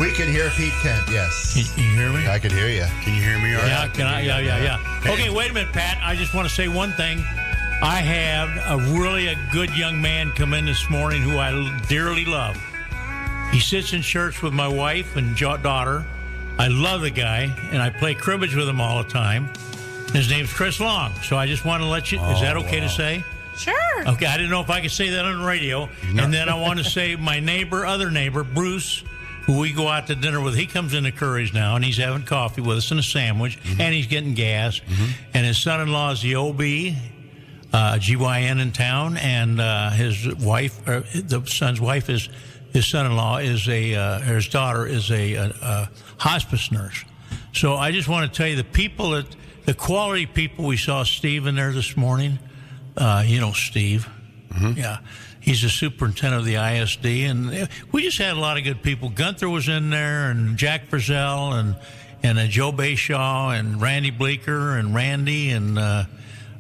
We can hear Pete Kent, yes. Can you hear me? I can hear you. Can you hear me all right? Yeah. Okay, wait a minute, Pat. I just want to say one thing. I have a good young man come in this morning who I dearly love. He sits in church with my wife and daughter. I love the guy, and I play cribbage with him all the time. His name's Chris Long. So I just want to let you... is that okay to say? Sure. Okay, I didn't know if I could say that on the radio. And then I want to say my other neighbor, Bruce, who we go out to dinner with. He comes into Currie's now, and he's having coffee with us and a sandwich, and he's getting gas. And his son-in-law is the OB, GYN in town, and his wife, the son's wife is... His son-in-law is his daughter is a hospice nurse. So I just want to tell you the quality people we saw Steve in there this morning. Steve. Yeah. He's the superintendent of the ISD. And we just had a lot of good people. Gunther was in there, and Jack Frizzell, and Joe Bayshaw, and Randy Bleeker, and Randy. And,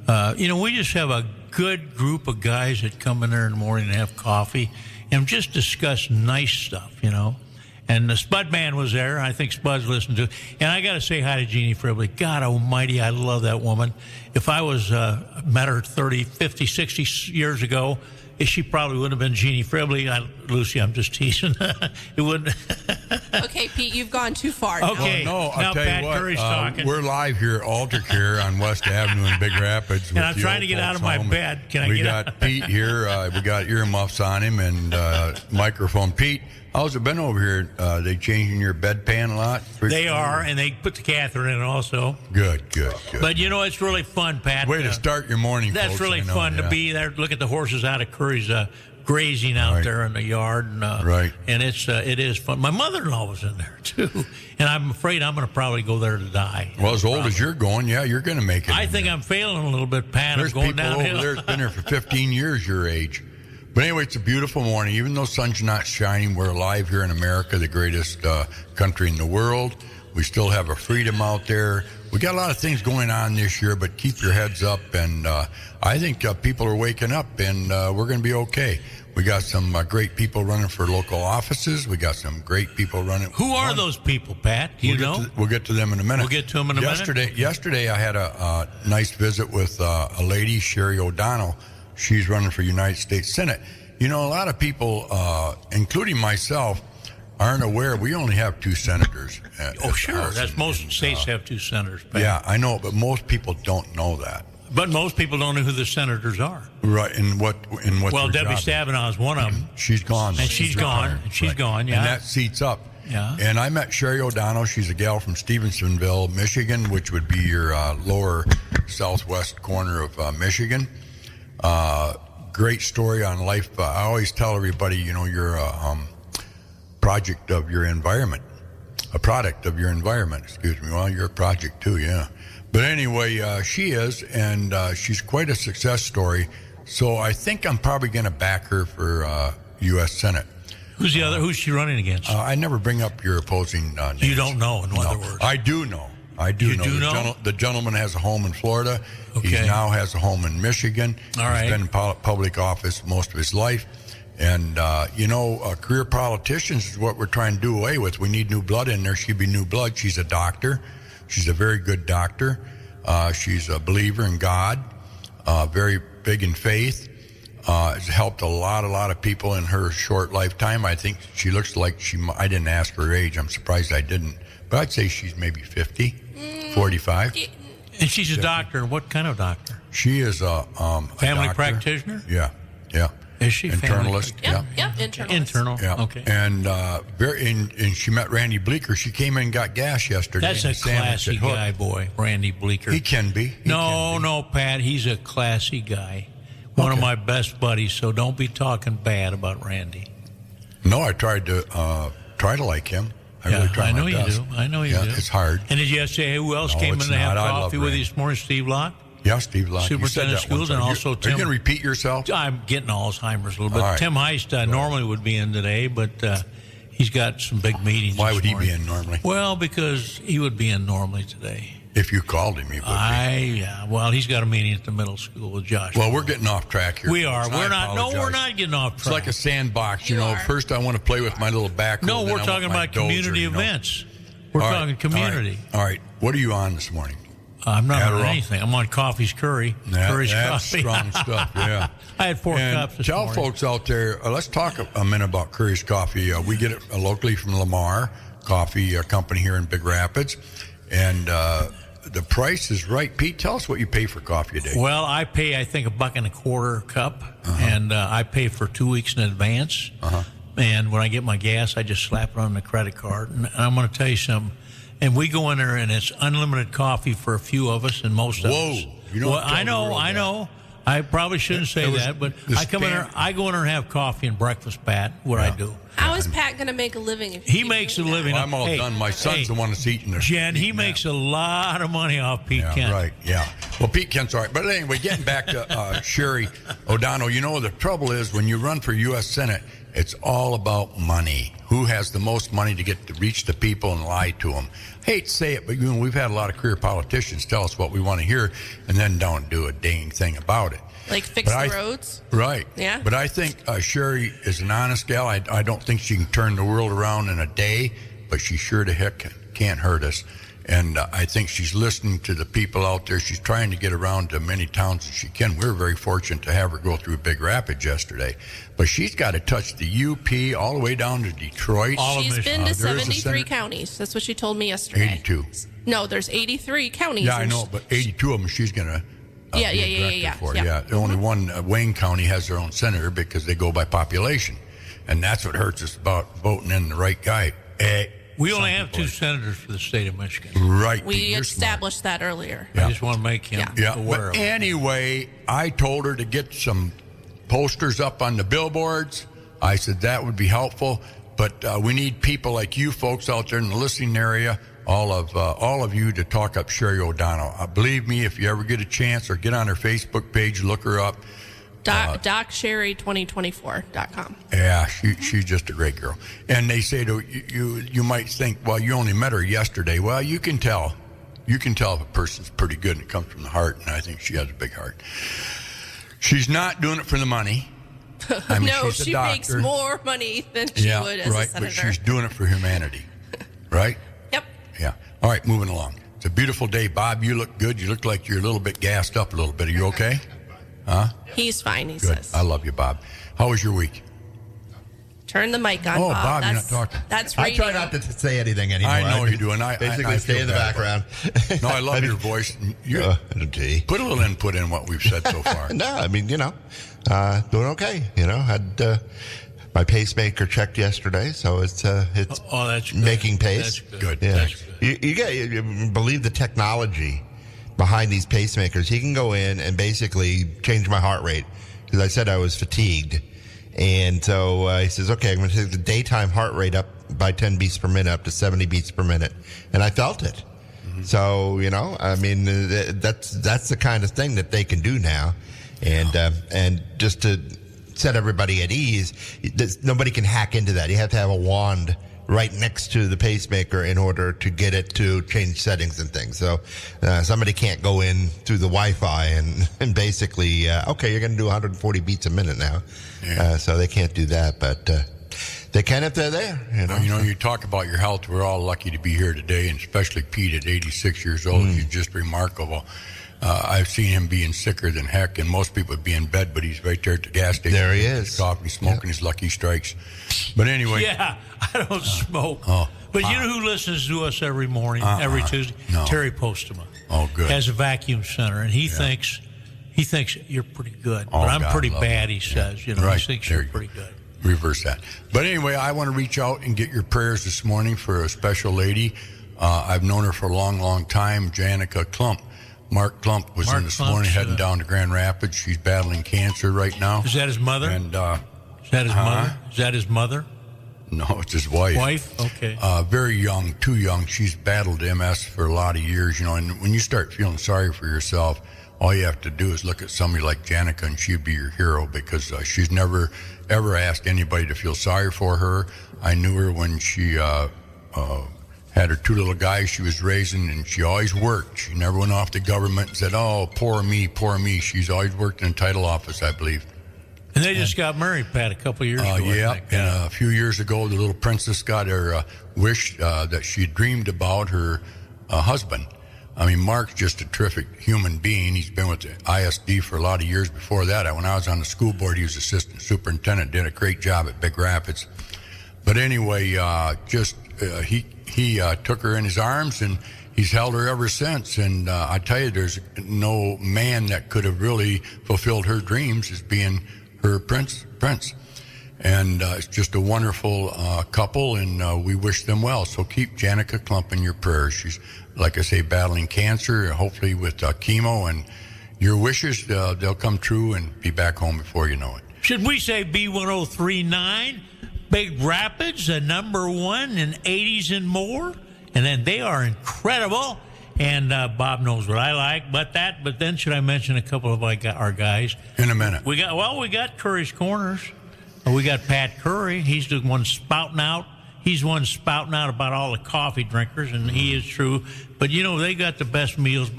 we just have a good group of guys that come in there in the morning and have coffee and just discuss nice stuff, And the Spud Band was there. I think Spud's listened to it. And I got to say hi to Jeannie Fribley. God almighty, I love that woman. If I was met her 30, 50, 60 years ago, she probably wouldn't have been Jeannie Fribley. Lucy, I'm just teasing. It wouldn't. Okay, Pete, you've gone too far. Okay. Well, no, now I'll tell Pat you what. Currie's talking. We're live here at Alter Care on West Avenue in Big Rapids. And I'm trying to get out of my bed. Can I get out? We got Pete here. We got earmuffs on him and microphone. Pete, how's it been over here? They changing your bedpan a lot? They are, and they put the catheter in also. Good. But, it's really fun, Pat. Way to start your morning, That's folks, really fun to be there. Look at the horses out of Currie's grazing out there in the yard. And, And it is fun. My mother-in-law was in there, too. And I'm afraid I'm going to probably go there to die. Well, as old as you're going, you're going to make it. I think I'm failing a little bit, Pat. There's I'm going people downhill. over there that's been there for 15 years your age. But anyway, it's a beautiful morning. Even though sun's not shining, we're alive here in America, the greatest country in the world. We still have a freedom out there. We got a lot of things going on this year, but keep your heads up. And I think people are waking up, and we're going to be okay. We got some great people running for local offices. We got some great people running. Who are those people, Pat? Do you know? We'll get to them in a minute. We'll get to them in a minute. Yesterday, I had a nice visit with a lady, Sherry O'Donnell. She's running for United States Senate. A lot of people, including myself, aren't aware we only have 2 senators. Sure. That's most states have 2 senators. Pat. Yeah, I know, but most people don't know that. But most people don't know who the senators are. Right, and what. Well, Debbie Stabenow is one of them. She's gone. And she's gone. She's gone, yeah. And that seat's up. Yeah. And I met Sherry O'Donnell. She's a gal from Stevensonville, Michigan, which would be your lower southwest corner of Michigan. Great story on life. I always tell everybody, you're a project of your environment. A product of your environment, excuse me. Well, you're a project too, yeah. But anyway, she is, and she's quite a success story. So I think I'm probably going to back her for U.S. Senate. Who's the other? Who's she running against? I never bring up your opposing names. You don't know, in other words. I do know. You do know? The gentleman has a home in Florida. Okay. He now has a home in Michigan. All right. He's been in public office most of his life. And, career politicians is what we're trying to do away with. We need new blood in there. She'd be new blood. She's a doctor. She's a very good doctor. She's a believer in God, very big in faith. Has helped a lot of people in her short lifetime. I think she looks like I didn't ask her age. I'm surprised I didn't. But I'd say she's maybe 50, 45. And she's a doctor. What kind of doctor? She is a family doctor. Practitioner? Yeah. Is she internalist? Yep, internalist. Internal. Yeah. Okay. And and she met Randy Bleeker. She came in and got gas yesterday. That's a classy guy, boy, Randy Bleeker. He can be. No, Pat. He's a classy guy. One of my best buddies. So don't be talking bad about Randy. No, I tried to like him. I know you do. I know you do. It's hard. And did you say who else came in to have coffee with you this morning? Steve Locke? Yeah, Steve Locke. Superintendent of schools, and also Tim. Are you going to repeat yourself? I'm getting Alzheimer's a little bit. Right. Tim Heist normally would be in today, but he's got some big meetings. Why would he be in normally? Well, because he would be in normally today. If you called him, he would be. Well, he's got a meeting at the middle school with Josh. Well, we're getting off track here. We are. folks, and We're I not. No, we're apologize. not getting off track. It's like a sandbox, You are. First, I want to play with my little backhoe. No, then we're I talking want my about dozer, community events. We're All talking right, community. All right. What are you on this morning? I'm not on Adderall? anything. I'm on Coffee's Currie. Curry's That's coffee. strong stuff, yeah. I had 4 And cups this tell morning. folks out there, let's talk a minute about Currie's Coffee. We get it locally from Lamar Coffee Company here in Big Rapids. And the price is right. Pete, tell us what you pay for coffee a day. Well, I pay, I think, $1.25 a cup, and I pay for 2 weeks in advance. And when I get my gas, I just slap it on the credit card. And I'm going to tell you something. And we go in there, and it's unlimited coffee for a few of us, and most of us. You don't Well, tell I the world I that. know. I probably shouldn't say was that, but the I come in there. I go in there and have coffee and breakfast, Pat. What I do. How is Pat going to make a living? If He makes a living. Well, I'm all Hey, done. My son's the one that's eating this. Jen, he makes a lot of money off Pete Yeah, Kent. right. Yeah. Well, Pete Kent's all right. But anyway, getting back to Sherry O'Donnell, the trouble is when you run for U.S. Senate, it's all about money. Who has the most money to get to reach the people and lie to them? Hate to say it, but we've had a lot of career politicians tell us what we want to hear and then don't do a dang thing about it. Like fix But the roads? Right. Yeah. But I think Sherry is an honest gal. I don't think she can turn the world around in a day, but she sure to heck can't hurt us. And I think she's listening to the people out there. She's trying to get around to many towns as she can. We're very fortunate to have her go through Big Rapids yesterday. But she's got to touch the UP all the way down to Detroit. She's been to there is a 73 senator- counties. That's what she told me yesterday. 82. No, there's 83 counties. Yeah, I and know, but 82 of them she's going to Yeah. for. Yeah. Only one, Wayne County has their own senator because they go by population. And that's what hurts us about voting in the right guy. We only have 2 senators for the state of Michigan. Right. We Pete, you're established that earlier. Yeah. I just want to make him Yeah. aware But of it. anyway, I told her to get some posters up on the billboards. I said that would be helpful. But we need people like you folks out there in the listening area, all of you, to talk up Sherry O'Donnell. Believe me, if you ever get a chance or get on her Facebook page, look her up. DocSherry2024.com. Yeah, she's just a great girl. And they say to you might think, well, you only met her yesterday. Well, you can tell. You can tell if a person's pretty good and it comes from the heart, and I think she has a big heart. She's not doing it for the money. I mean, No, she's a she doctor. makes more money than she would as right, a senator. but she's doing it for humanity. Right? Yep. Yeah. All right, moving along. It's a beautiful day. Bob, you look good. You look like you're a little bit gassed up a little bit. Are you okay? Huh? He's fine, he Good. says. I love you, Bob. How was your week? Turn the mic on, Oh, Bob. Bob, you're That's, not talking. That's I radio. try not to say anything anymore. I know you do, and I basically I stay feel in the bad background. about it. No, I love your voice. You Gee. put a little input in what we've said so far. No, I mean, doing okay. Had my pacemaker checked yesterday, so it's Oh, that's good. making pace. That's good. Good. Yeah, That's good. you believe the technology behind these pacemakers. He can go in and basically change my heart rate because I said I was fatigued, and so he says, "Okay, I'm going to take the daytime heart rate up by 10 beats per minute up to 70 beats per minute," and I felt it. Mm-hmm. So I mean, that's the kind of thing that they can do now, and just to set everybody at ease, nobody can hack into that. You have to have a wand right next to the pacemaker in order to get it to change settings and things. So somebody can't go in through the Wi-Fi and basically, okay, you're going to do 140 beats a minute now. Yeah. So they can't do that, but they can if they're there. You talk about your health. We're all lucky to be here today, and especially Pete at 86 years old. He's just remarkable. I've seen him being sicker than heck, and most people would be in bed, but he's right there at the gas station. There he drinking is. his coffee, smoking his Lucky Strikes. But anyway. Yeah, I don't smoke. But you know who listens to us every morning, every Tuesday? No. Terry Postema. Oh, good. Has a vacuum center, and he thinks you're pretty good. Oh, but I'm God, pretty love bad, it. he says. Yeah. He Right. thinks There you're you go. pretty good. Reverse that. But anyway, I want to reach out and get your prayers this morning for a special lady. I've known her for a long, long time, Janica Klump. Mark Klump was in this Klump's, morning heading down to Grand Rapids. She's battling cancer right now. Is that his mother? And Is that his mother? Is that his mother? no, it's his wife. Wife? Okay. Very young, too young. She's battled MS for a lot of years, and when you start feeling sorry for yourself, all you have to do is look at somebody like Janica, and she'd be your hero because she's never, ever asked anybody to feel sorry for her. I knew her when she had her 2 little guys she was raising, and she always worked. She never went off to government and said, "Oh, poor me, poor me." She's always worked in a title office, I believe. And they just got married, Pat, a couple of years ago. Yeah, and a few years ago, the little princess got her wish that she dreamed about her husband. I mean, Mark's just a terrific human being. He's been with the ISD for a lot of years before that. When I was on the school board, he was assistant superintendent, did a great job at Big Rapids. But anyway, he took her in his arms, and he's held her ever since. And I tell you, there's no man that could have really fulfilled her dreams as being her prince. And it's just a wonderful couple, and we wish them well. So keep Janica Klump in your prayers. She's, like I say, battling cancer, hopefully with chemo. And your wishes, they'll come true and be back home before you know it. Should we say B1039, Big Rapids, the #1 in 80s and more? And then they are incredible. And Bob knows what I like, but then should I mention a couple of our guys? In a minute. We got Currie's Corners. We got Pat Currie. He's the one spouting out. He's one spouting out about all the coffee drinkers, and he is true. But, they got the best meals,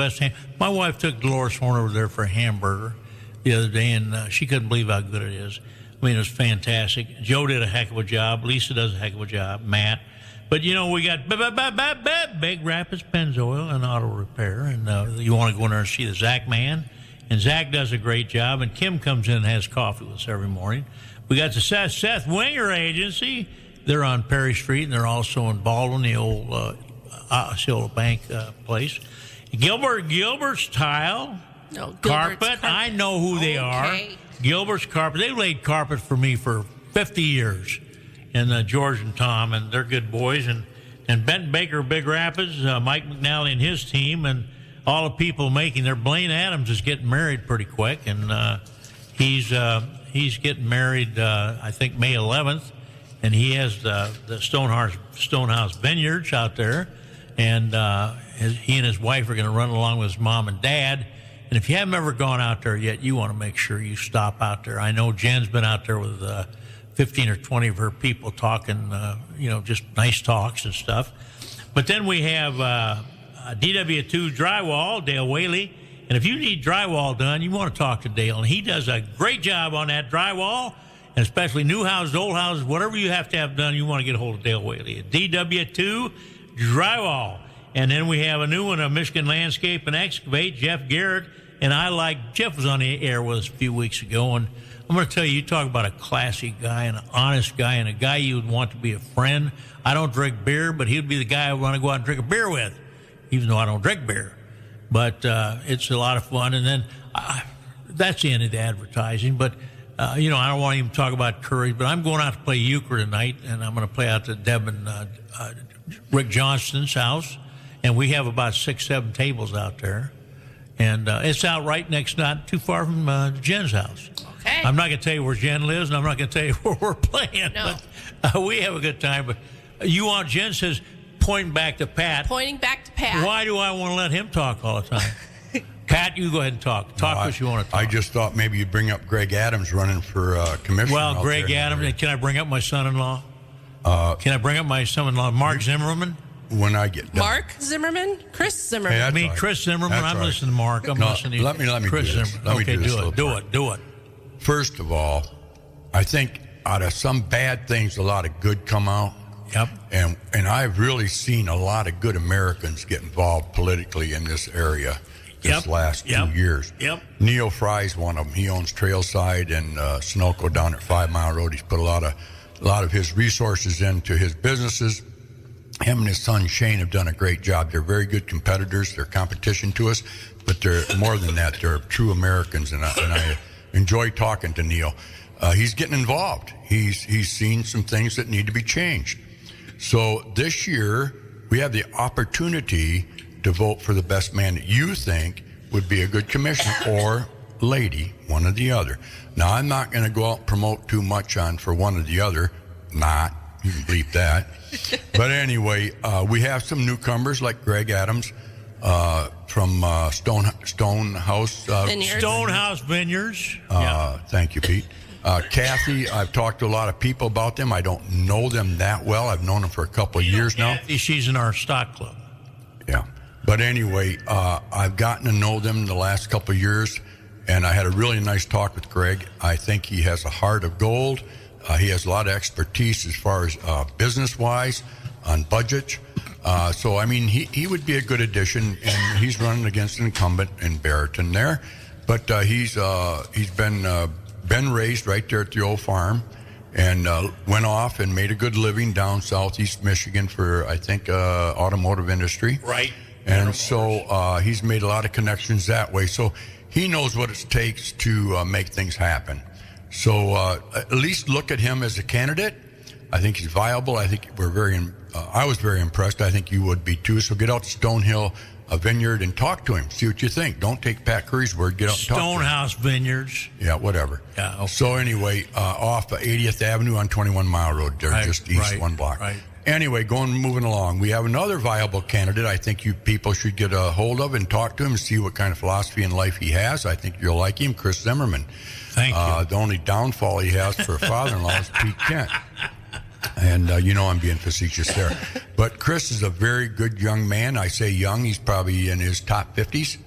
My wife took Dolores Horn over there for a hamburger the other day, and she couldn't believe how good it is. I mean, it was fantastic. Joe did a heck of a job. Lisa does a heck of a job. Matt. But, we got Big Rapids Pennzoil and Auto Repair. And you want to go in there and see the Zach man. And Zach does a great job. And Kim comes in and has coffee with us every morning. We got the Seth Winger Agency. They're on Perry Street, and they're also in Baldwin, the old Osceola Bank place. Gilbert's Tile. No, Gilbert's Carpet. I know who they are. Gilbert's Carpet. They laid carpet for me for 50 years. And George and Tom, and they're good boys. And Benton Baker, Big Rapids, Mike McNally and his team, and all the people making there. Blaine Adams is getting married pretty quick, and he's getting married, I think, May 11th. And he has the Stonehouse Vineyards out there. And he and his wife are going to run along with his mom and dad. And if you haven't ever gone out there yet, you want to make sure you stop out there. I know Jen's been out there with 15 or 20 of her people talking, just nice talks and stuff. But then we have DW2 Drywall, Dale Whaley. And if you need drywall done, you want to talk to Dale. And he does a great job on that drywall, and especially new houses, old houses, whatever you have to have done, you want to get a hold of Dale Whaley at DW2 Drywall. And then we have a new one, Michigan Landscape and Excavate, Jeff Garrett. And Jeff was on the air with us a few weeks ago, and I'm going to tell you talk about a classy guy and an honest guy and a guy you would want to be a friend. I don't drink beer, but he'd be the guy I want to go out and drink a beer with, even though I don't drink beer. But it's a lot of fun. And then that's the end of the advertising. But, I don't want to even talk about Currie, but I'm going out to play euchre tonight, and I'm going to play out to Deb and Rick Johnston's house. And we have about 6-7 tables out there. And it's out right next, not too far from Jen's house. Okay. I'm not going to tell you where Jen lives, and I'm not going to tell you where we're playing. No. But we have a good time. But Jen says, pointing back to Pat. Pointing back to Pat. Why do I want to let him talk all the time? Pat, you go ahead and talk. Talk what you want to talk. I just thought maybe you'd bring up Greg Adams running for commissioner. Well, Greg Adams, can I bring up my son-in-law? Can I bring up my son-in-law, Mark Zimmerman? When I get done. Mark Zimmerman? Chris Zimmerman. Hey, I mean, Chris Zimmerman. That's I'm right. listening to Mark. I'm listening to let me Chris do this. Zimmerman. Let me Okay, do this do little part. it. First of all, I think out of some bad things, a lot of good come out. Yep. And I've really seen a lot of good Americans get involved politically in this area this last 2 years. Yep. Neil Fry's one of them. He owns Trailside and Sunoco down at 5 Mile Road. He's put a lot of his resources into his businesses. Him and his son Shane have done a great job. They're very good competitors. They're competition to us, but they're more than that. They're true Americans, and I enjoy talking to Neil. He's getting involved. He's seen some things that need to be changed. So this year we have the opportunity to vote for the best man that you think would be a good commissioner or lady, one or the other. Now, I'm not going to go out and promote too much for one or the other. You can bleep that. But anyway, we have some newcomers like Greg Adams from Stonehouse Vineyards. Stonehouse Vineyards. Thank you, Pete. Kathy, I've talked to a lot of people about them. I don't know them that well. I've known them for a couple of years now. Kathy, she's in our stock club. Yeah. But anyway, I've gotten to know them the last couple of years, and I had a really nice talk with Greg. I think he has a heart of gold. He has a lot of expertise as far as business-wise, on budget. So, I mean, he would be a good addition, and he's running against an incumbent in Barrington there. But he's been raised right there at the old farm, and went off and made a good living down southeast Michigan for, I think, automotive industry. Right. And so he's made a lot of connections that way. So he knows what it takes to make things happen. So at least look at him as a candidate. I think he's viable. I think I was very impressed. I think you would be too. So get out to Stonehill Vineyard and talk to him. See what you think. Don't take Pat Currie's word. Get out and talk to him. Stonehouse Vineyards. Yeah, whatever. Yeah. Okay. So anyway, off 80th Avenue on 21 Mile Road. They're just east one block. Right. Anyway, moving along. We have another viable candidate I think you people should get a hold of and talk to him and see what kind of philosophy in life he has. I think you'll like him, Chris Zimmerman. Thank you. The only downfall he has for a father-in-law is Pete Kent. And I'm being facetious there. But Chris is a very good young man. I say young. He's probably in his top 50s.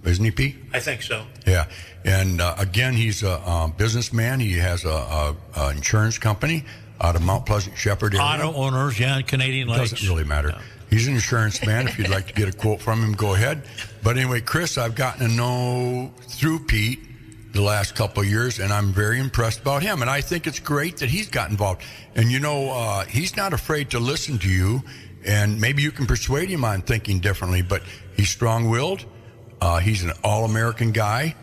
Isn't he, Pete? I think so. Yeah. And again, he's a businessman. He has a insurance company out of Mount Pleasant Shepherd area. Auto owners, yeah, Canadian Lakes. Doesn't really matter. No. He's an insurance man. If you'd like to get a quote from him, go ahead. But anyway, Chris, I've gotten to know through Pete the last couple of years, and I'm very impressed about him. And I think it's great that he's got involved. And, he's not afraid to listen to you, and maybe you can persuade him on thinking differently, but he's strong-willed. He's an all-American guy.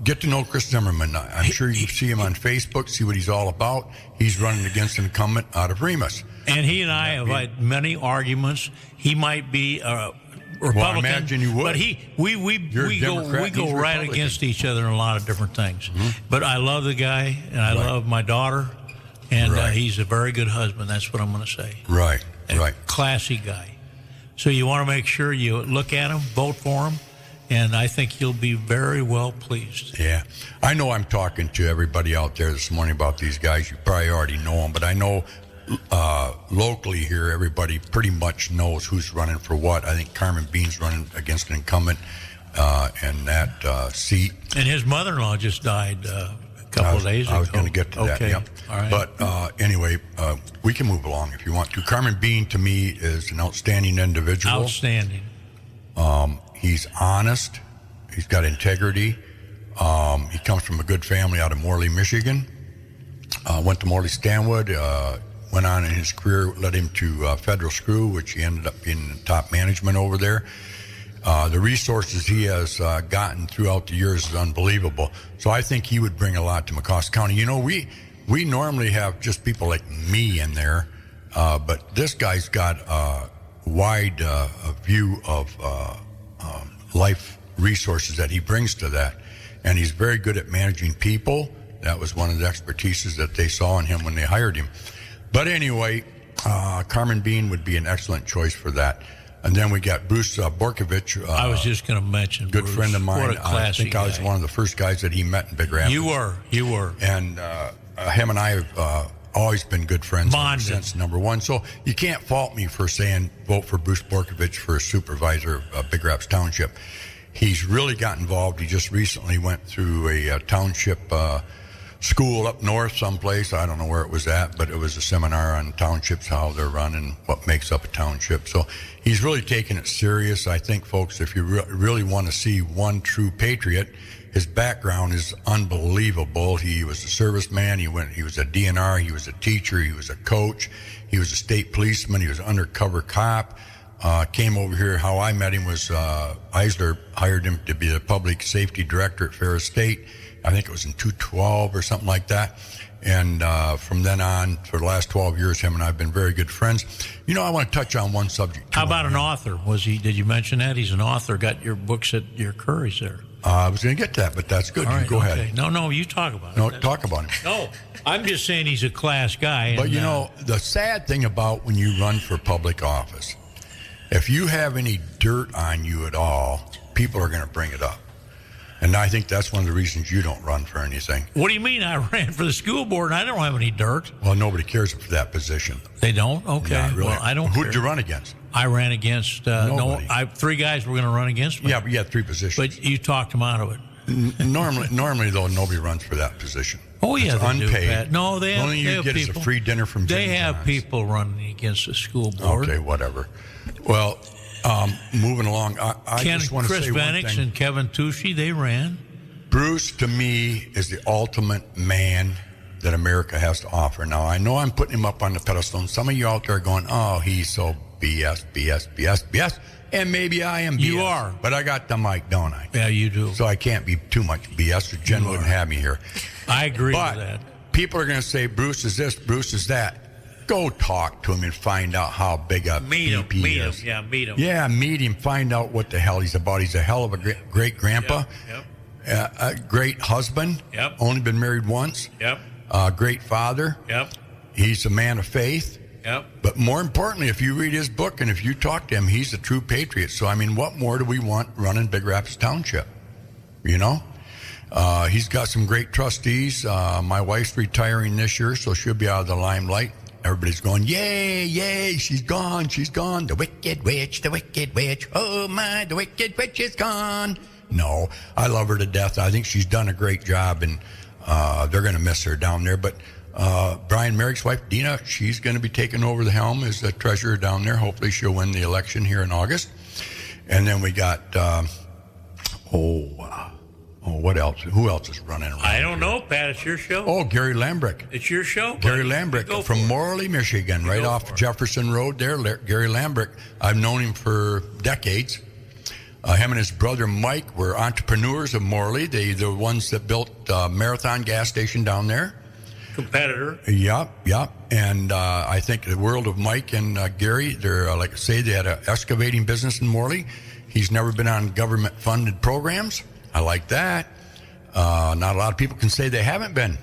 Get to know Chris Zimmerman. I'm sure you see him on Facebook, see what he's all about. He's running against an incumbent out of Remus. And he and I have had many arguments. He might be Republican, well, I imagine you would. but we go right against each other in a lot of different things. Mm-hmm. But I love the guy, and I love my daughter, and he's a very good husband. That's what I'm going to say. Right. Classy guy. So you want to make sure you look at him, vote for him, and I think you'll be very well pleased. Yeah. I know I'm talking to everybody out there this morning about these guys. You probably already know them, but I know locally here, everybody pretty much knows who's running for what. I think Carmen Bean's running against an incumbent in that seat. And his mother-in-law just died a couple of days ago. I was going to get to that, yeah. All right. But anyway, we can move along if you want to. Carmen Bean, to me, is an outstanding individual. Outstanding. He's honest. He's got integrity. He comes from a good family out of Morley, Michigan. Went to Morley Stanwood. Went on in his career, led him to Federal Screw, which he ended up being in top management over there. The resources he has gotten throughout the years is unbelievable. So I think he would bring a lot to McCosk County. We normally have just people like me in there, but this guy's got a wide view of life resources that he brings to that. And he's very good at managing people. That was one of the expertises that they saw in him when they hired him. But anyway, Carmen Bean would be an excellent choice for that. And then we got Bruce Borkovich. I was just going to mention good Bruce. Friend of mine. What a classy I think I was guy. one of the first guys that he met in Big Rapids. You were. And him and I have always been good friends since number one. So you can't fault me for saying vote for Bruce Borkovich for supervisor of Big Rapids Township. He's really got involved. He just recently went through a township school up north someplace. I don't know where it was at, but it was a seminar on townships, how they're run and what makes up a township. So he's really taking it serious. I think, folks, if you really want to see one true patriot, his background is unbelievable. He was a serviceman. He was a DNR. He was a teacher. He was a coach. He was a state policeman. He was an undercover cop. Came over here. How I met him was Eisler hired him to be the public safety director at Ferris State. I think it was in 2012 or something like that. And from then on, for the last 12 years, him and I have been very good friends. I want to touch on one subject. How about an author? Did you mention that? He's an author. Got your books at your Currie's there. I was going to get to that, but that's good. Right, go ahead. No, you talk about it. No, talk about him. No, I'm just saying he's a class guy. But, the sad thing about when you run for public office, if you have any dirt on you at all, people are going to bring it up. And I think that's one of the reasons you don't run for anything. What do you mean? I ran for the school board and I don't have any dirt. Well, nobody cares for that position. They don't? Okay. Not really. Well, I don't Who'd care. you run against? I ran against Nobody. three guys were going to run against me. Yeah, but you had 3 positions. But you talked them out of it. Normally, though, nobody runs for that position. Oh, yeah, It's they unpaid. do, Pat. No, they The have, only thing they you have get people. is a free dinner from They Jimmy have John's. people running against the school board. Okay, whatever. Well, moving along, I just want to Chris say one Vanix thing. and Kevin Tushy, they ran. Bruce, to me, is the ultimate man that America has to offer. Now, I know I'm putting him up on the pedestal, and some of you out there are going, oh, he's so BS, BS, BS, BS. And maybe I am BS. You are. But I got the mic, don't I? Yeah, you do. So I can't be too much BS, or Jen wouldn't have me here. I agree But with that. people are going to say, Bruce is this, Bruce is that. Go talk to him and find out how big a Meet him. BP Meet him. is. Yeah, meet him. Yeah, meet him. Find out what the hell he's about. He's a hell of a great grandpa. Yep. A great husband. Yep. Only been married once. Yep. Great father. Yep. He's a man of faith. Yep. But more importantly, if you read his book and if you talk to him, he's a true patriot. So, I mean, what more do we want running Big Rapids Township? You know? He's got some great trustees. My wife's retiring this year, so she'll be out of the limelight. Everybody's going, yay, yay, she's gone, she's gone. The wicked witch, oh my, the wicked witch is gone. No, I love her to death. I think she's done a great job, and they're going to miss her down there. But Brian Merrick's wife, Dina, she's going to be taking over the helm as the treasurer down there. Hopefully she'll win the election here in August. And then we got, what else? Who else is running around? I don't know, Pat. It's your show. Oh, Gary Lambrick. It's your show. Gary buddy. Lambrick Go from for it. Morley, Michigan, right go off for it. Jefferson Road there. Gary Lambrick, I've known him for decades. Him and his brother Mike were entrepreneurs of Morley. They're the ones that built Marathon gas station down there. Competitor. Yep. And I think the world of Mike and Gary, they're, like I say, they had an excavating business in Morley. He's never been on government-funded programs. I like that. Not a lot of people can say they haven't been.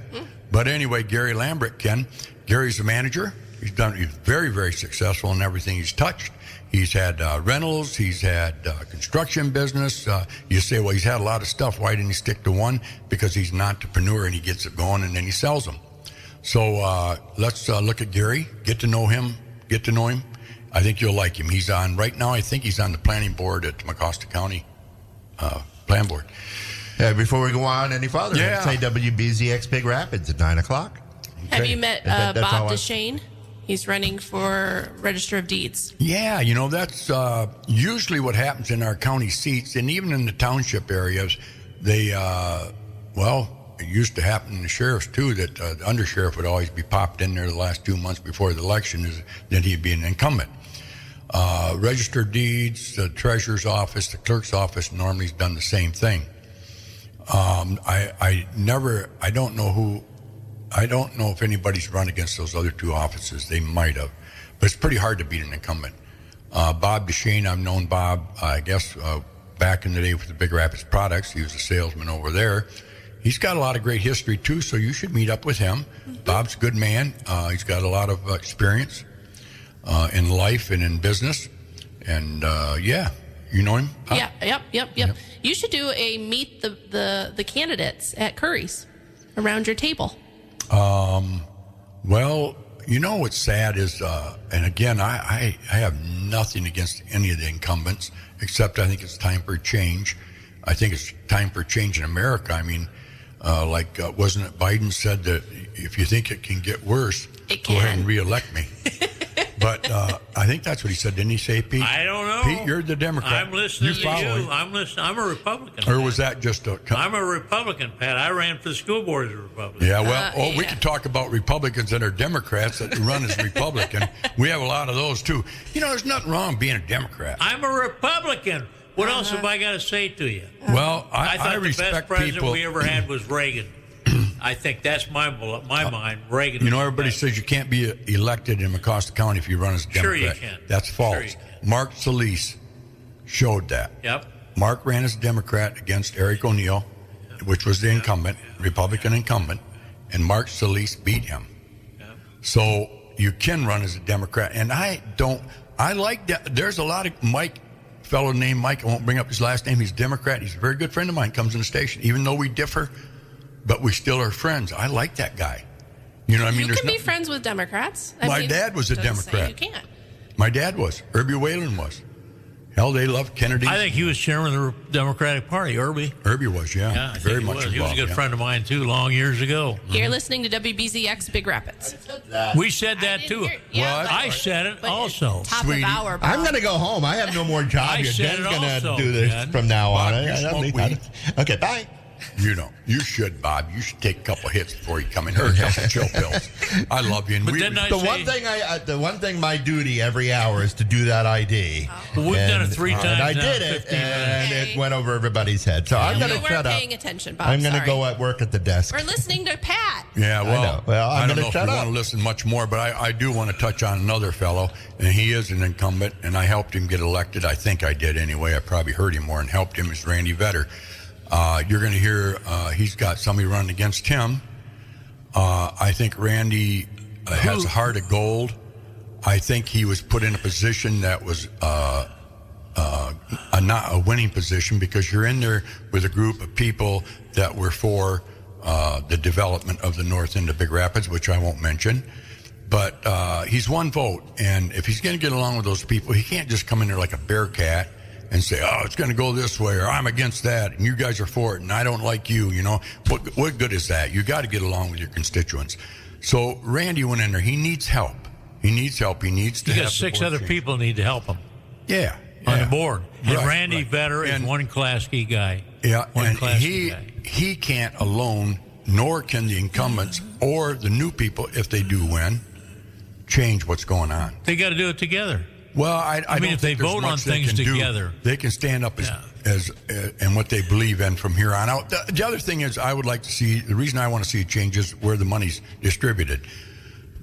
But anyway, Gary Lambrick can. Gary's a manager. He's very, very successful in everything he's touched. He's had rentals. He's had construction business. You say, well, he's had a lot of stuff. Why didn't he stick to one? Because he's an entrepreneur and he gets it going and then he sells them. So let's look at Gary, get to know him. I think you'll like him. He's on, right now, I think he's on the planning board at Mecosta County Plan Board. Before we go on any farther, Yeah. say WBZX Big Rapids at 9 o'clock. Have you met That's all Bob I- DeShane? He's running for Register of Deeds. Yeah, that's usually what happens in our county seats, and even in the township areas. They, it used to happen in the sheriffs too, that the undersheriff would always be popped in there the last 2 months before the election, then he'd be an incumbent. Register of Deeds, the treasurer's office, the clerk's office normally has done the same thing. I don't know if anybody's run against those other two offices. They might have, but it's pretty hard to beat an incumbent. Bob DeShane, I've known Bob, I guess, back in the day with the Big Rapids Products. He was a salesman over there. He's got a lot of great history too, so you should meet up with him. Bob's a good man. He's got a lot of experience in life and in business. And you know him? Huh? Yeah, yep. You should do a meet the candidates at Currie's around your table. Well, what's sad is, and again, I have nothing against any of the incumbents, except I think it's time for change. I think it's time for change in America. I mean, wasn't it Biden said that if you think it can get worse, It go ahead can. and reelect me. But I think that's what he said. Didn't he say, Pete? I don't know. Pete, you're the Democrat. I'm listening to follow you. him. I'm listening. I'm a Republican. Or was that just a... I'm a Republican, Pat. I ran for the school board as a Republican. Yeah, well, we yeah. can talk about Republicans that are Democrats that run as Republican. We have a lot of those, too. There's nothing wrong being a Democrat. I'm a Republican. What else have I got to say to you? Well, I I thought the respect best president people. we ever had was Reagan. I think that's my mind. Reagan. Everybody says you can't be elected in Mecosta County if you run as a Sure Democrat. you can. That's false. Sure you can. Mark Solis showed that. Yep. Mark ran as a Democrat against Eric O'Neill, which was the incumbent, Republican incumbent, and Mark Solis beat him. Yep. So you can run as a Democrat, and I like that. There's a lot of Mike fellow named Mike. I won't bring up his last name. He's a Democrat. He's a very good friend of mine. Comes in the station, even though we differ, but we still are friends. I like that guy. You know what I mean? You can be friends with Democrats. My dad was a doesn't say Democrat. You can't. My dad was. Irby Whalen was. Hell, they loved Kennedy. I think he was chairman of the Democratic Party, Irby. Irby was, yeah. I think Very he much was. involved. He was a good yeah. friend of mine, too, long years ago. You're listening to WBZX Big Rapids. We said that, too. Yeah, I said it but also. Top Sweetie. of hour. I'm going to go home. I have no more job I here. said Jen's it going to also, do this Jen. from now on. Bob, you I smoke don't need weed? Okay, bye. You know, you should, Bob. You should take a couple hits before you come in here. A couple chill pills. I love you. And But didn't I The say, one thing my duty every hour is to do that ID. Well, we've done it 3 And times I now, did it, 15 minutes. and Okay. it went over everybody's head. So I'm going You to weren't shut up. paying attention, Bob. I'm going to Sorry. go at work at the desk. We're listening to Pat. Yeah, well, know. Well, I'm I don't gonna know if shut you up. want to listen much more, but I do want to touch on another fellow, and he is an incumbent, and I helped him get elected. I think I did anyway. I probably hurt him more and helped him is Randy Vetter. You're going to hear he's got somebody running against him. I think Randy has a heart of gold. I think he was put in a position that was not a winning position because you're in there with a group of people that were for the development of the north end of Big Rapids, which I won't mention. But he's one vote, and if he's going to get along with those people, he can't just come in there like a bear cat and say, oh, it's going to go this way, or I'm against that, and you guys are for it, and I don't like you, you know. What good is that? You got to get along with your constituents. So Randy went in there. He needs help. He needs help. He needs to You have got the 6 board other change. people need to help him Yeah. on yeah. the board. And Right, Randy right. Vetter is And- one Klasky guy. Yeah, One and Klasky guy. he can't alone, nor can the incumbents or the new people, if they do win, change what's going on. They got to do it together. Well, I mean, don't if they think there's vote on much they things can do. together. They can stand up as and what they believe in from here on out. The other thing is, I would like to see, the reason I want to see a change is where the money's distributed.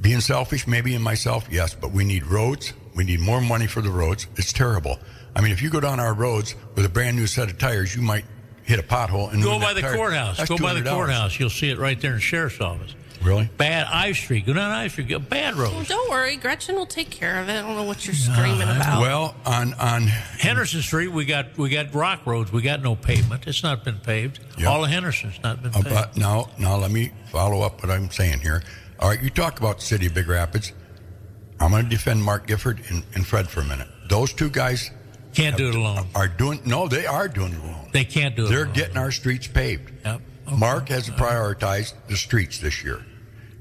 Being selfish, maybe in myself, yes, but we need roads. We need more money for the roads. It's terrible. I mean, if you go down our roads with a brand new set of tires, you might hit a pothole and Go lose by that the tire. courthouse. That's Go by the $200. courthouse. You'll see it right there in the sheriff's office. Really? Bad I Street. Go down I Street. Bad Well, roads. don't worry. Gretchen will take care of it. I don't know what you're screaming about. Well, on Henderson Street, we got rock roads. We got no pavement. It's not been paved. Yep. All of Henderson's not been paved. but now let me follow up what I'm saying here. All right, you talk about the city of Big Rapids. I'm going to defend Mark Gifford and Fred for a minute. Those two guys Can't do it alone. are doing. No, they are doing it alone. They can't do it They're alone. getting our streets paved. Yep. Okay. Mark has prioritized the streets this year.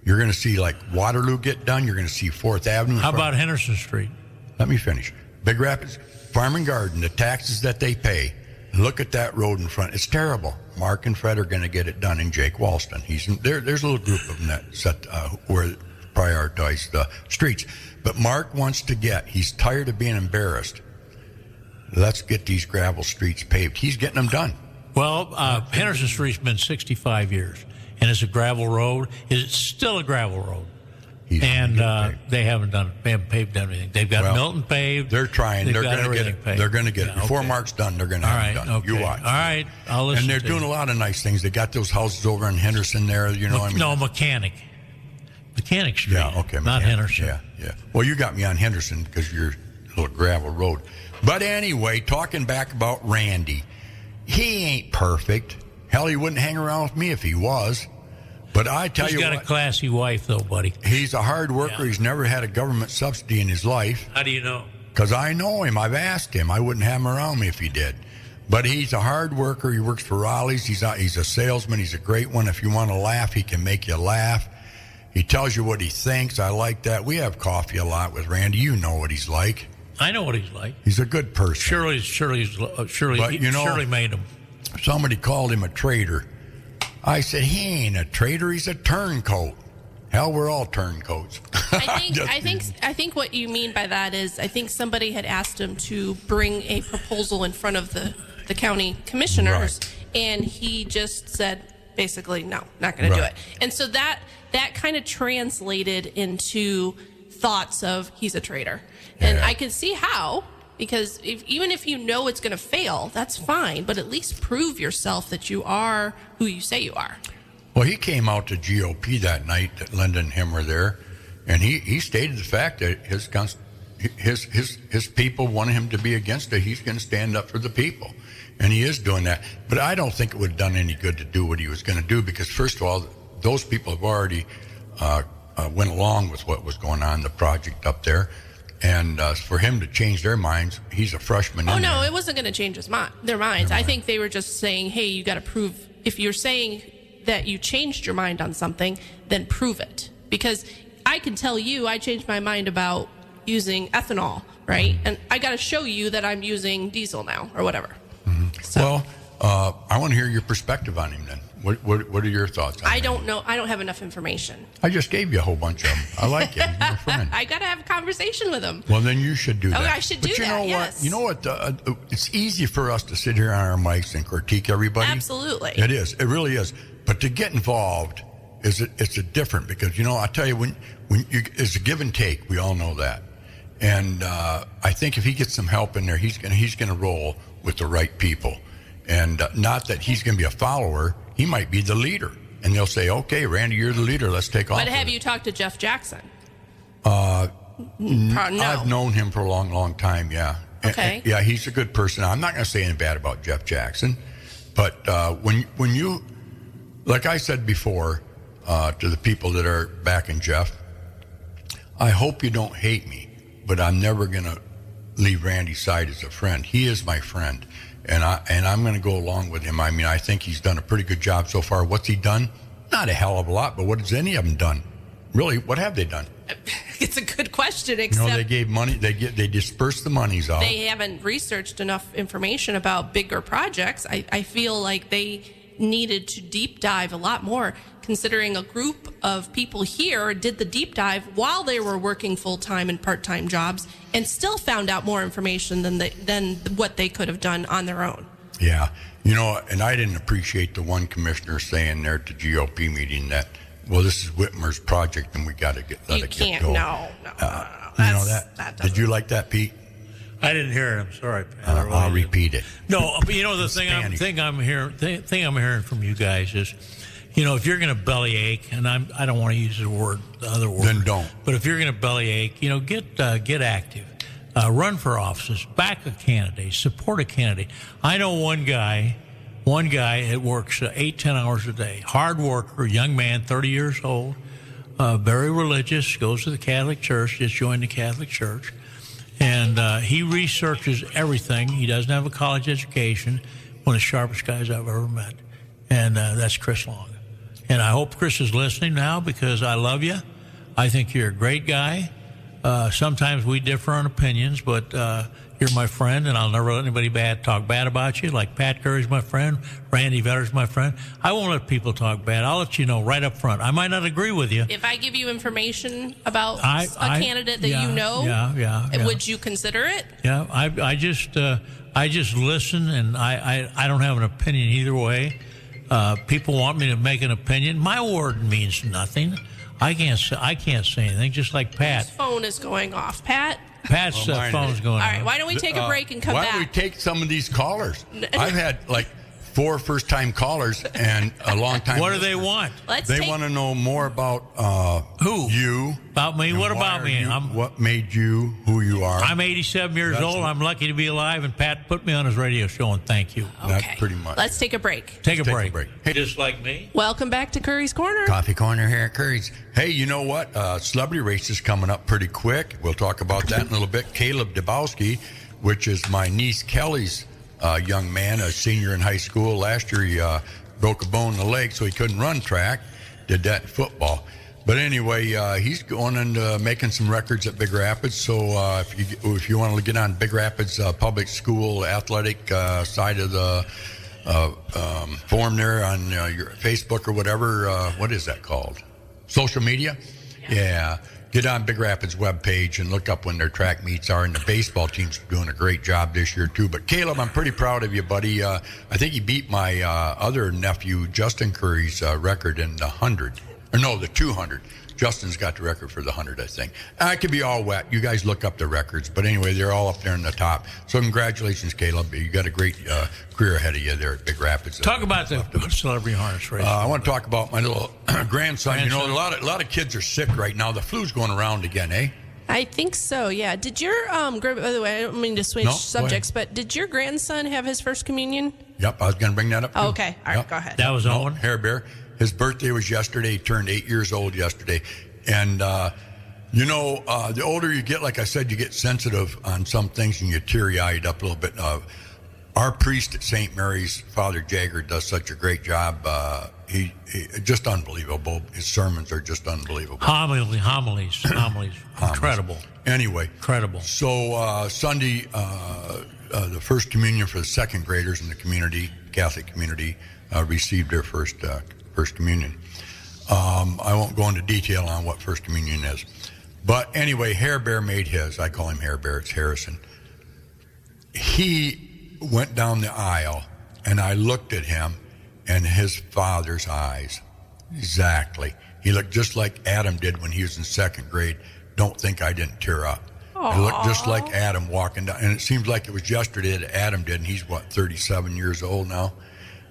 You're going to see like Waterloo get done. You're going to see 4th Avenue. How about Henderson Street? Let me finish. Big Rapids, Farm and Garden, the taxes that they pay. Look at that road in front. It's terrible. Mark and Fred are going to get it done, and Jake Walston. There's a little group of them that where prioritize the streets. But Mark wants to he's tired of being embarrassed. Let's get these gravel streets paved. He's getting them done. Well, Henderson Street's been 65 years, and it's a gravel road. It's still a gravel road. He's And gonna get paved. they haven't done it. They haven't paved everything. They've got Well, Milton paved. They're trying. They've They're got going to get everything it. paved. They're going to get it. Yeah, Before okay. Mark's done, they're going to All have right. it done. Okay. You watch. All right. I'll listen. And they're to doing you. a lot of nice things. They got those houses over in Henderson there. You know, I mean. No, Mechanic Street. Yeah, okay. Not Mechanic. Henderson. Yeah. Well, you got me on Henderson because you're a little gravel road. But anyway, talking back about Randy, he ain't perfect. Hell, he wouldn't hang around with me if he was. But I tell He's you got what, a classy wife, though, buddy. he's a hard worker. Yeah. He's never had a government subsidy in his life. How do you know? Because I know him. I've asked him. I wouldn't have him around me if he did. But he's a hard worker. He works for Raleigh's. He's a salesman. He's a great one. If you want to laugh, he can make you laugh. He tells you what he thinks. I like that. We have coffee a lot with Randy. You know what he's like. I know what he's like. He's a good person. Shirley But, you know- Shirley made him. Somebody called him a traitor. I said, he ain't a traitor. He's a turncoat. Hell, we're all turncoats. I think what you mean by that is I think somebody had asked him to bring a proposal in front of the county commissioners, and he just said basically no, not going to do Right. it. And so that kind of translated into thoughts of he's a traitor, and Yeah. I can see how. Because even if you know it's going to fail, that's fine. But at least prove yourself that you are who you say you are. Well, he came out to GOP that night that Linda and him were there, and he stated the fact that his his people wanted him to be against it. He's going to stand up for the people, and he is doing that. But I don't think it would have done any good to do what he was going to do, because first of all, those people have already went along with what was going on, the project up there. And for him to change their minds, he's a freshman. Oh, no, it wasn't going to change their minds. I think they were just saying, hey, you got to prove, if you're saying that you changed your mind on something, then prove it. Because I can tell you I changed my mind about using ethanol, right? And I got to show you that I'm using diesel now or whatever. So, well, I want to hear your perspective on him then. What are your thoughts on I him? don't know. I don't have enough information. I just gave you a whole bunch of them. I like him. He's my friend. I got to have a conversation with him. Well, then you should do that. I should do but you that, know yes. what? You know what? It's easy for us to sit here on our mics and critique everybody. Absolutely. It is. It really is. But to get involved it's a different, because I tell you, when it's a give and take. We all know that. And I think if he gets some help in there, he's gonna roll with the right people. And not that he's going to be a follower. He might be the leader. And they'll say, okay, Randy, you're the leader. Let's take off. But have you talked to Jeff Jackson? No. I've known him for a long, long time, yeah. Okay. Yeah, he's a good person. I'm not going to say anything bad about Jeff Jackson. But when you, like I said before to the people that are backing Jeff, I hope you don't hate me, but I'm never going to leave Randy's side as a friend. He is my friend. And I'm going to go along with him. I mean, I think he's done a pretty good job so far. What's he done? Not a hell of a lot, but what has any of them done? Really, what have they done? It's a good question, except they gave money. They dispersed the monies out. They haven't researched enough information about bigger projects. I feel like they needed to deep dive a lot more, considering a group of people here did the deep dive while they were working full-time and part-time jobs and still found out more information than what they could have done on their own. Yeah. And I didn't appreciate the one commissioner saying there at the GOP meeting that, well, this is Whitmer's project and we got to let it get going. No. Did you like that, Pete? I didn't hear it. I'm sorry, Pat. I'll repeat it. No, but the thing I'm hearing from you guys is, if you're going to bellyache, and I don't want to use the other word. Then don't. But if you're going to bellyache, get active, run for offices, back a candidate, support a candidate. I know one guy that works 8-10 hours a day, hard worker, young man, 30 years old, very religious, goes to the Catholic Church, just joined the Catholic Church. And he researches everything. He doesn't have a college education. One of the sharpest guys I've ever met. And that's Chris Long. And I hope Chris is listening now, because I love you. I think you're a great guy. Sometimes we differ on opinions, but you're my friend, and I'll never let anybody talk bad about you. Like Pat Currie's my friend, Randy Vetter's my friend. I won't let people talk bad. I'll let you know right up front. I might not agree with you. If I give you information about a candidate that would you consider it? Yeah, I just listen, and I don't have an opinion either way. People want me to make an opinion. My word means nothing. I can't say anything. Just like Pat. His phone is going off, Pat. Pat's phone's going off. All right, why don't we take a break and come back? Why don't we take some of these callers? I've had 4 first-time callers and a long time. What do they want? They want to know more about who? You. About me? What about me? What made you who you are? I'm 87 years old. I'm lucky to be alive, and Pat put me on his radio show, and thank you. Okay. That's pretty much. Let's take a break. Take a break. Hey, just like me. Welcome back to Currie's Corner. Coffee Corner here at Currie's. Hey, you know what? Celebrity race is coming up pretty quick. We'll talk about that in a little bit. Caleb Dabowski, which is my niece Kelly's young man, a senior in high school. Last year he broke a bone in the leg, so he couldn't run track. Did that in football. But anyway, he's going and making some records at Big Rapids. So if you want to get on Big Rapids public school athletic side of the forum there on your Facebook or whatever, what is that called? Social media? Yeah. Get on Big Rapids webpage and look up when their track meets are, and the baseball team's doing a great job this year too. But Caleb, I'm pretty proud of you, buddy. I think he beat my other nephew, Justin Currie's record in the 100. Or no, the 200. Justin's got the record for the 100, I think. I could be all wet. You guys look up the records. But anyway, they're all up there in the top. So congratulations, Caleb. You got a great career ahead of you there at Big Rapids. Talk about the celebrity harness race. I want to talk about my little grandson. You know, a lot of kids are sick right now. The flu's going around again, eh? I think so, yeah. Did your, by the way, I don't mean to switch No, go subjects, but did your grandson have his first communion? Yep, I was going to bring that up. Too. Oh, okay, all right, Yep. go ahead. That was Owen. Hair Bear. His birthday was yesterday. He turned 8 years old yesterday. And, the older you get, like I said, you get sensitive on some things and you teary-eyed up a little bit. Our priest at St. Mary's, Father Jagger, does such a great job. He just unbelievable. His sermons are just unbelievable. Homilies. Incredible. Anyway. Incredible. So Sunday, the first communion for the second graders in the community, Catholic community, received their first communion. I won't go into detail on what first communion is. But anyway, Hair Bear made his. I call him Hair Bear. It's Harrison. He went down the aisle, and I looked at him and his father's eyes. Exactly. He looked just like Adam did when he was in second grade. Don't think I didn't tear up. He looked just like Adam walking down. And it seems like it was yesterday that Adam did, and he's, 37 years old now?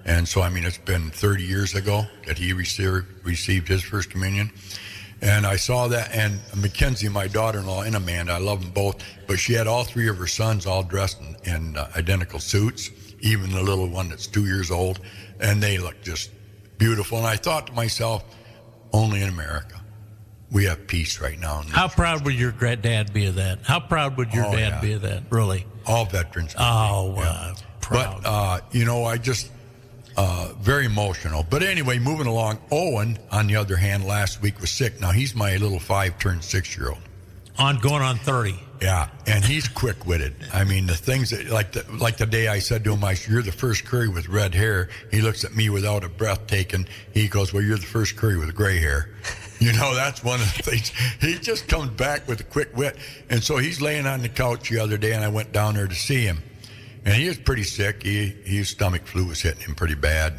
And so, it's been 30 years ago that he received his first communion. And I saw that, and Mackenzie, my daughter-in-law, and Amanda, I love them both, but she had all three of her sons all dressed in identical suits, even the little one that's 2 years old, and they looked just beautiful. And I thought to myself, only in America. We have peace right now. How proud would your dad be of that? How proud would your dad be of that, really? All veterans. Proud. But, I just... very emotional. But anyway, moving along, Owen, on the other hand, last week was sick. Now, he's my little 5-turned-6-year-old. Going on 30. Yeah, and he's quick-witted. The things that, like the day I said to him, you're the first Currie with red hair. He looks at me without a breath taken. He goes, well, you're the first Currie with gray hair. That's one of the things. He just comes back with a quick wit. And so he's laying on the couch the other day, and I went down there to see him. And he was pretty sick. His stomach flu was hitting him pretty bad.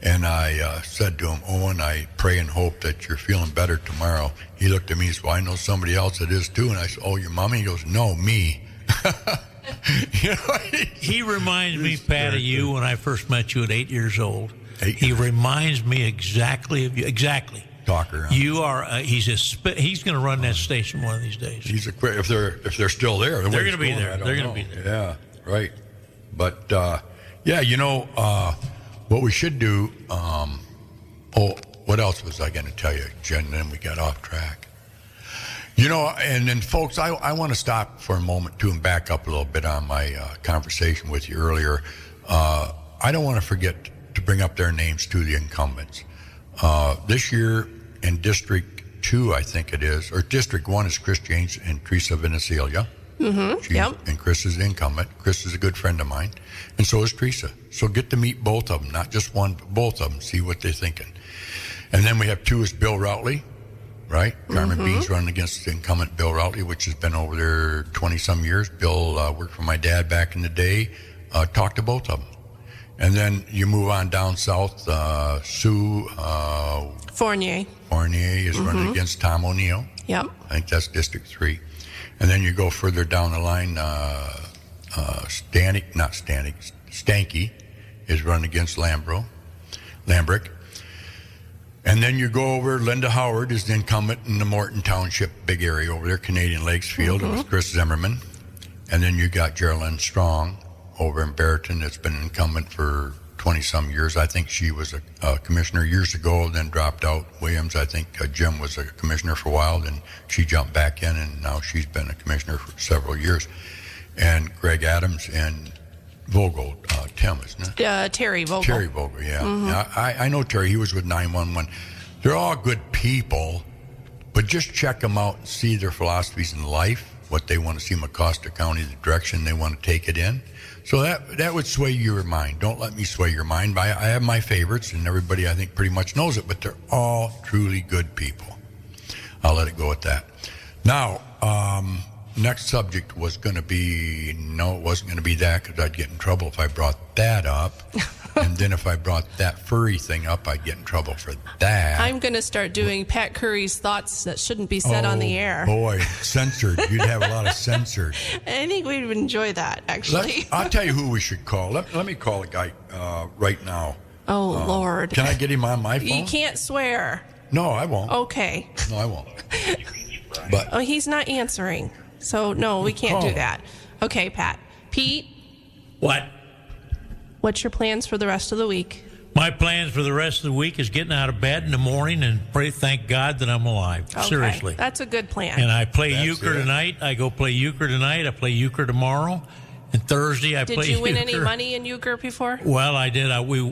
And I said to him, Owen, I pray and hope that you're feeling better tomorrow. He looked at me and said, well, I know somebody else that is too. And I said, oh, your mommy? He goes, no, me. He reminds me, Pat, of you when I first met you at 8 years old. He reminds me exactly of you. Exactly. Talker. Huh? You are. He's going to run that station one of these days. He's a quick. If they're still there, they're going to be there. They're going to be there. Yeah. Right. But, what we should do, what else was I going to tell you, Jen? And then we got off track. And then, folks, I want to stop for a moment, too, and back up a little bit on my conversation with you earlier. I don't want to forget to bring up their names, too, the incumbents. This year in District 2, I think it is, or District 1 is Chris James and Teresa Venicilia. Mm-hmm. Yep. And Chris is the incumbent. Chris is a good friend of mine. And so is Teresa. So get to meet both of them, not just one, but both of them, see what they're thinking. And then we have 2 is Bill Routley, right? Carmen Bean's running against the incumbent Bill Routley, which has been over there 20-some years. Bill worked for my dad back in the day. Talked to both of them. And then you move on down south, Sue Fournier is running against Tom O'Neill. Yep. I think that's District 3. And then you go further down the line, Stanky is running against Lambrick. And then you go over, Linda Howard is the incumbent in the Morton Township, big area over there, Canadian Lakes Field. It was Chris Zimmerman. And then you got Geraldine Strong over in Barrington that's been an incumbent for 20-some years. I think she was a commissioner years ago, then dropped out. Williams, I think Jim was a commissioner for a while, then she jumped back in, and now she's been a commissioner for several years. And Greg Adams and Vogel, Tim, isn't it? Terry Vogel. Terry Vogel, yeah. I know Terry. He was with 911. They're all good people, but just check them out and see their philosophies in life, what they want to see Mecosta County, the direction they want to take it in. So that would sway your mind. Don't let me sway your mind. I have my favorites, and everybody, I think, pretty much knows it, but they're all truly good people. I'll let it go at that. Now, next subject was going to be, no, it wasn't going to be that, because I'd get in trouble if I brought that up. And then if I brought that furry thing up, I'd get in trouble for that. I'm going to start doing Pat Currie's thoughts that shouldn't be said on the air. Boy, censored. You'd have a lot of censored. I think we'd enjoy that, actually. I'll tell you who we should call. Let me call a guy right now. Oh, Lord. Can I get him on my phone? You can't swear. No, I won't. Okay. No, I won't. But Oh, he's not answering. So, no, we can't do that. Okay, Pat. Pete, What? what's your plans for the rest of the week? My plans for the rest of the week is getting out of bed in the morning and thank God that I'm alive. Okay, Seriously. That's a good plan. And I play That's euchre it. tonight. I go play euchre tonight. I play euchre tomorrow. And Thursday I play Did you win euchre. any money in euchre before? Well, I did.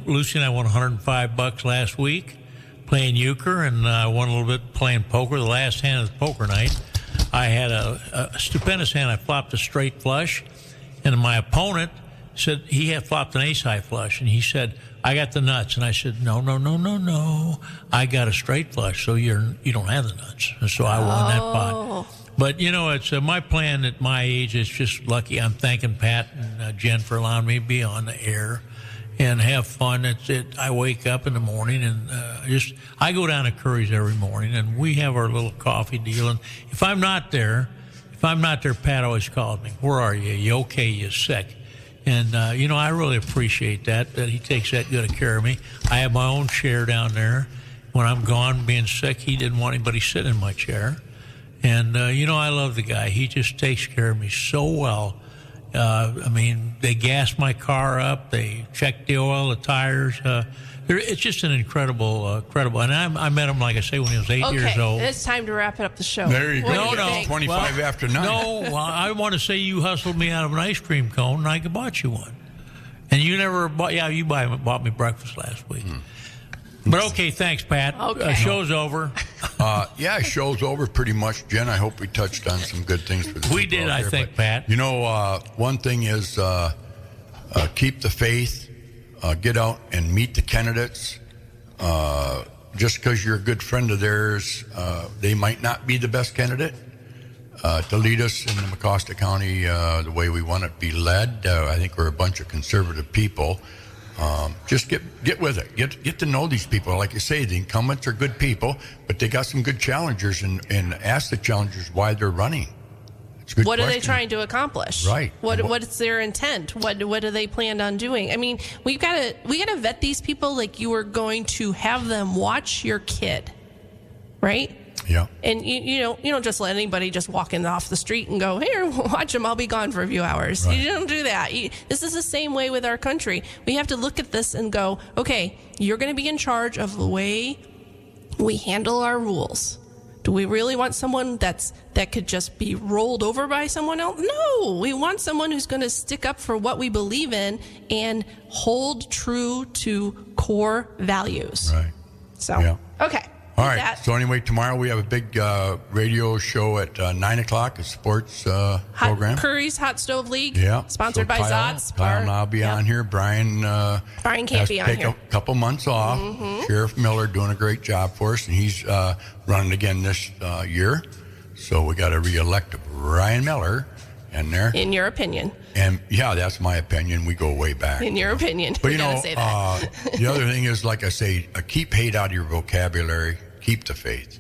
Lucy and I won $105 last week playing euchre, and I won a little bit playing poker. The last hand of the poker night, I had a stupendous hand. I flopped a straight flush, and my opponent said he had flopped an ace-high flush, and he said, I got the nuts. And I said, no. I got a straight flush, so you don't have the nuts. And so I won that pot. But, it's my plan at my age. It's just lucky. I'm thanking Pat and Jen for allowing me to be on the air and have fun. I wake up in the morning and I go down to Currie's every morning, and we have our little coffee deal. And if I'm not there, Pat always calls me. Where are you? You okay? You sick? And, I really appreciate that he takes that good of care of me. I have my own chair down there. When I'm gone being sick, he didn't want anybody sitting in my chair. And, I love the guy. He just takes care of me so well. They gas my car up. They check the oil, the tires. It's just an incredible. And I met him, like I say, when he was 8 years old. It's time to wrap it up the show. there you What go. do you think? 25 after 9. No, I want to say you hustled me out of an ice cream cone, and I bought you one. And you never bought. Yeah, you bought me breakfast last week. But okay, thanks, Pat. Okay. Show's over. Show's over pretty much. Jen, I hope we touched on some good things for the We people did, out I there. think, But, Pat. one thing is keep the faith. Get out and meet the candidates. Just because you're a good friend of theirs, they might not be the best candidate to lead us in the Mecosta County the way we want it to be led. I think we're a bunch of conservative people. Just get with it. Get to know these people. Like you say, the incumbents are good people, but they got some good challengers, and ask the challengers why they're running. It's a good What are they question. trying to accomplish? Right. What's their intent? What do they plan on doing? I mean, we gotta vet these people like you are going to have them watch your kid, right? Yeah. And you don't just let anybody just walk in off the street and go, here, watch them, I'll be gone for a few hours. Right. You don't do that. This is the same way with our country. We have to look at this and go, okay, you're going to be in charge of the way we handle our rules. Do we really want someone that could just be rolled over by someone else? No, we want someone who's going to stick up for what we believe in and hold true to core values. Right. So, Yeah. okay. All With right. that, So anyway, tomorrow we have a big radio show at 9 o'clock, a sports program. Currie's Hot Stove League, Yeah. sponsored So by Zotz. Kyle and I'll be on here. Brian Brian can't has be to on take here. a couple months off. Sheriff Miller doing a great job for us, and he's running again this year. So we got to reelect Brian Miller in there. In your opinion. And yeah, that's my opinion. We go way back. In your opinion. But You gotta say that. the other thing is, like I say, keep hate out of your vocabulary. Keep the faith.